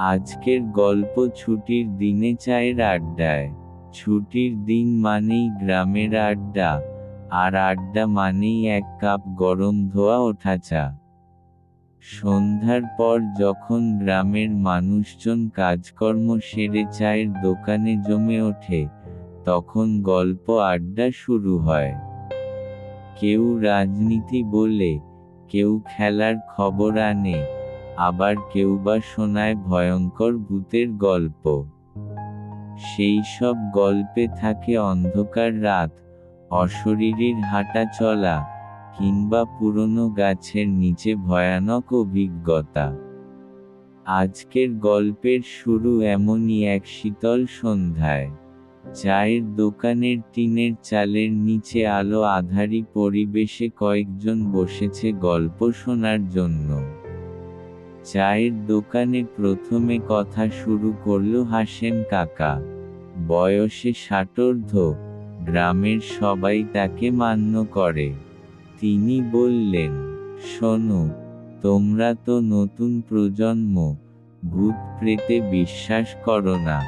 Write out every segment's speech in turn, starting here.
আজকের গল্প ছুটির দিনে চায়ের আড্ডায়। ছুটির দিন মানেই গ্রামের আড্ডা, আর আড্ডা মানেই এক কাপ গরম ধোয়া ওঠা চা। সন্ধ্যার পর যখন গ্রামের মানুষজন কাজকর্ম সেরে চায়ের দোকানে জমে ওঠে, তখন গল্প আড্ডা শুরু হয়। কেউ রাজনীতি বলে, কেউ খেলার খবর আনে, আবার কেউ বা শোনায় ভয়ঙ্কর ভূতের গল্প। সেই সব গল্পে থাকে অন্ধকার রাত, অশরীরীর হাঁটা চলা, কিংবা পুরনো গাছের নিচে ভয়ানক অভিজ্ঞতা। আজকের গল্পের শুরু এমনই এক শীতল সন্ধ্যায়। চায়ের দোকানের টিনের চালের নিচে আলো আঁধারি পরিবেশে কয়েকজন বসেছে গল্প শোনার জন্য। চায়ের দোকানে প্রথমে কথা শুরু করল হাশেম কাকা। বয়সে ষাটোর্ধ্ব, গ্রামের সবাই তাকে মান্য করে। তিনি বললেন, শোনো, তোমরা তো নতুন প্রজন্ম, ভূত প্রেতে বিশ্বাস করো না।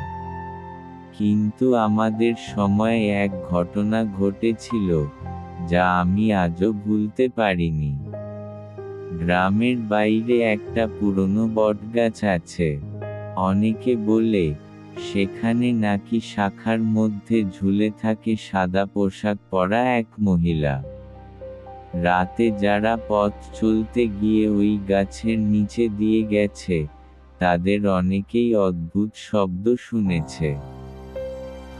কিন্তু আমাদের সময়ে এক ঘটনা ঘটেছিল, যা আমি আজও ভুলতে পারিনি। গ্রামের বাইরে একটা পুরনো বটগাছ আছে। অনেকে বলে, সেখানে নাকি শাখার মধ্যে ঝুলে থাকে সাদা পোশাক পরা এক মহিলা। রাতে যারা পথ চলতে গিয়ে ওই গাছের নিচে দিয়ে গেছে, তাদের অনেকেই অদ্ভুত শব্দ শুনেছে।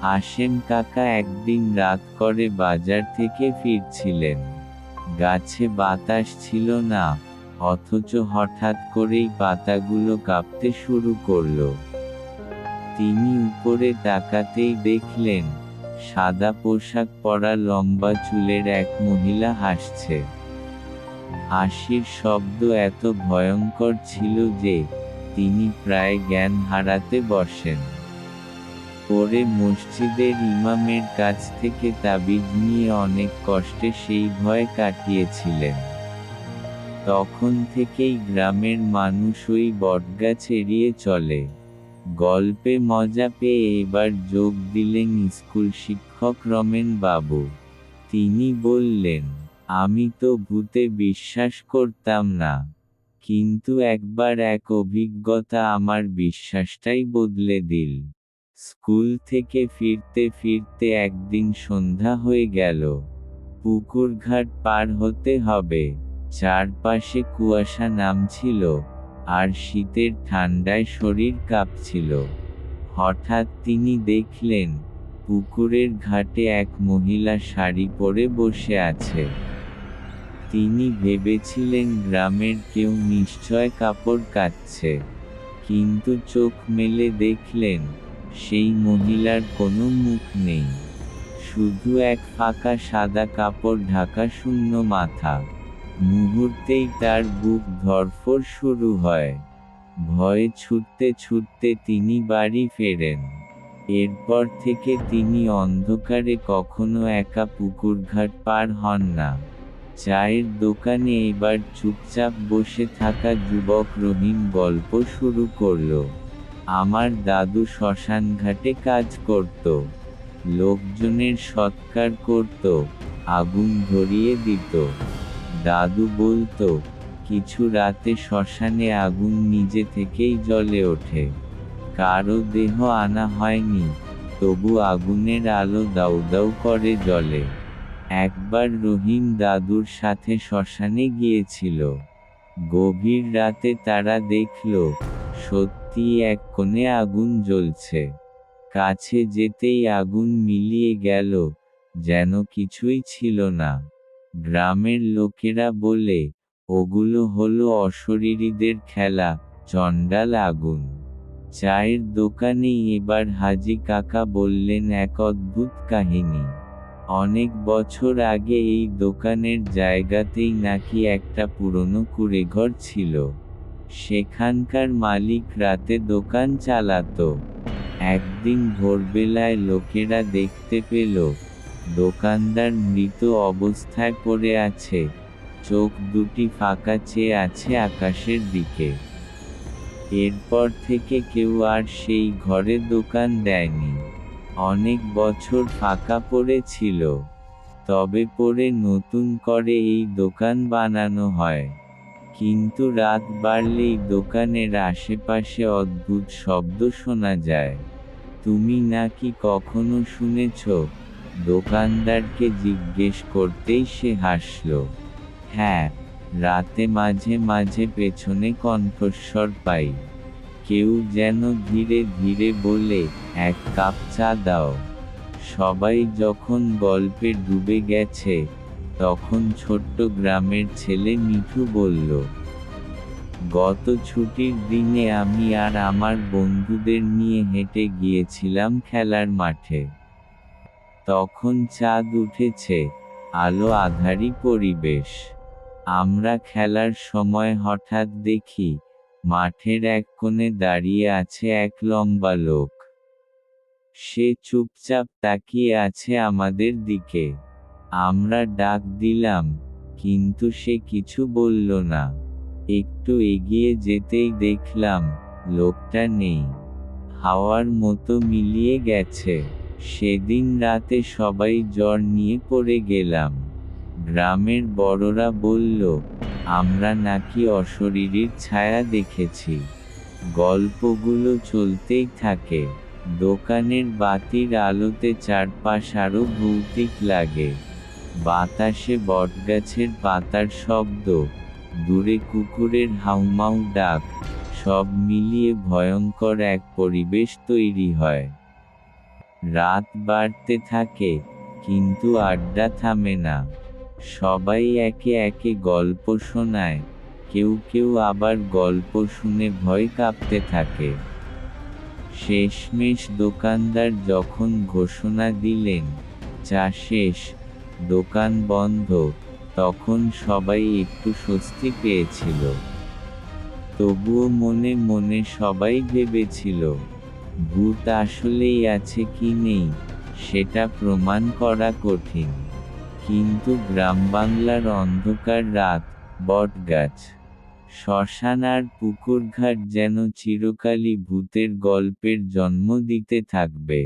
হাশেম কাকা একদিন রাত করে বাজার থেকে ফিরছিলেন। গাছে বাতাস ছিল না, অথচ হঠাৎ করেই পাতাগুলো কাঁপতে শুরু করল। তিনি উপরে তাকাতেই দেখলেন, সাদা পোশাক পরা লম্বা চুলের এক মহিলা হাসছে। হাসির শব্দ এত ভয়ঙ্কর ছিল যে, তিনি প্রায় জ্ঞান হারাতে বসেন। পরে মসজিদের ইমামের কাছ থেকে তাবিজ নিয়ে অনেক কষ্টে সেই ভয় কাটিয়েছিলেন। তখন থেকেই গ্রামের মানুষ ওই বটগাছ এড়িয়ে চলে। গল্পে মজা পেয়ে এবার যোগ দিলেন স্কুল শিক্ষক রমেন বাবু। তিনি বললেন, আমি তো ভূতে বিশ্বাস করতাম না, কিন্তু একবার এক অভিজ্ঞতা আমার বিশ্বাসটাই বদলে দিল। স্কুল থেকে ফিরতে ফিরতে একদিন সন্ধ্যা হয়ে গেল। পুকুরঘাট পার হতে হবে। চারপাশে কুয়াশা নামছিল, আর শীতের ঠান্ডায় শরীর কাঁপছিল। হঠাৎ তিনি দেখলেন, পুকুরের ঘাটে এক মহিলা শাড়ি পরে বসে আছে। তিনি ভেবেছিলেন গ্রামের কেউ নিশ্চয় কাপড় কাচছে, কিন্তু চোখ মেলে দেখলেন, সেই মহিলার কোনো মুখ নেই, শুধু এক ফাঁকা সাদা কাপড় ঢাকা শূন্য মাথা। মুহূর্তেই তার বুক ধড়ফড় শুরু হয়। ভয়ে ছুটতে ছুটতে তিনি বাড়ি ফেরেন। এরপর থেকে তিনি অন্ধকারে কখনো একা পুকুরঘাট পার হন না। চায়ের দোকানে এবার চুপচাপ বসে থাকা যুবক রহিম গল্প শুরু করল। আমার দাদু শ্মশানঘাটে কাজ করত। লোকজনের সৎকার করত, আগুন ধরিয়ে দিত। দাদু বলতো, কিছু রাতে শ্মশানে আগুন নিজে থেকেই জ্বলে ওঠে। কারো দেহ আনা হয়নি, তবু আগুনের আলো দাউ দাউ করে জ্বলে। একবার রহিম দাদুর সাথে শ্মশানে গিয়েছিল। গভীর রাতে তারা দেখল, সত্যিই এক কোণে আগুন জ্বলছে। কাছে যেতেই আগুন মিলিয়ে গেল, যেন কিছুই ছিল না। গ্রামের লোকেরা বলে, ওগুলো হলো অশরীরীদের খেলা, চণ্ডাল আগুন। চায়ের দোকানেই এবার হাজি কাকা বললেন এক অদ্ভুত কাহিনী। অনেক বছর আগে এই দোকানের জায়গাতেই নাকি একটা পুরনো কুঁড়েঘর ছিল। সেখানকার মালিক রাতে দোকান চালাতো। একদিন ভোরবেলায় লোকেরা দেখতে পেল, দোকানদার মৃত অবস্থায় পড়ে আছে, চোখ দুটি ফাঁকা চেয়ে আছে আকাশের দিকে। এরপর থেকে কেউ আর সেই ঘরে দোকান দেয়নি। অনেক বছর ফাঁকা পড়েছিল, তবে পরে নতুন করে এই দোকান বানানো হয়। কিন্তু রাত বাড়লেই দোকানের আশেপাশে অদ্ভুত শব্দ শোনা যায়। তুমি নাকি কখনো শুনেছ? দোকানদারকে জিজ্ঞেস করতেই সে হাসল। হ্যাঁ, রাতে মাঝে মাঝে পেছনে কণ্ঠস্বর পাই। কেউ যেন ধীরে ধীরে বলে, এক কাপ চা দাও। সবাই যখন গল্পে ডুবে গেছে, তখন ছোট্ট গ্রামের ছেলে মিঠু বলল, গত ছুটির দিনে আমি আর আমার বন্ধুদের নিয়ে হেঁটে গিয়েছিলাম খেলার মাঠে। তখন চাঁদ উঠেছে, আলো আঁধারি পরিবেশ। আমরা খেলার সময় হঠাৎ দেখি, মাঠের এক কোণে দাঁড়িয়ে আছে এক লম্বা লোক। সে চুপচাপ তাকিয়ে আছে আমাদের দিকে। আমরা ডাক দিলাম, কিন্তু সে কিছু বলল না। একটু এগিয়ে যেতেই দেখলাম, লোকটা নেই। হাওয়ার মতো মিলিয়ে গেছে। সেদিন রাতে সবাই জ্বর নিয়ে পড়ে গেলাম। গ্রামের বড়রা বলল, আমরা নাকি অশরীরীর ছায়া দেখেছি। গল্পগুলো চলতেই থাকে। দোকানের বাতির আলোতে চারপাশ আরো ভৌতিক লাগে। বাতাসে বটগাছের পাতার শব্দ, দূরে কুকুরের হাউমাউ ডাক, সব মিলিয়ে ভয়ঙ্কর এক পরিবেশ তৈরি হয়। রাত বাড়তে থাকে, কিন্তু আড্ডা থামে না। সবাই একে একে গল্প শোনায়, কেউ কেউ আবার গল্প শুনে ভয় কাঁপতে থাকে। শেষমেশ দোকানদার যখন ঘোষণা দিলেন, চা শেষ, দোকান বন্ধ, তখন সবাই একটু স্বস্তি পেয়েছিল। তবুও মনে মনে সবাই ভেবেছিল, ভূত আসলেই আছে কি নেই, সেটা প্রমাণ করা কঠিন। কিন্তু গ্রামবাংলার অন্ধকার রাত, বটগাছ, শ্মশান আর পুকুরঘাট যেন চিরকালই ভূতের গল্পের জন্ম দিতে থাকবে।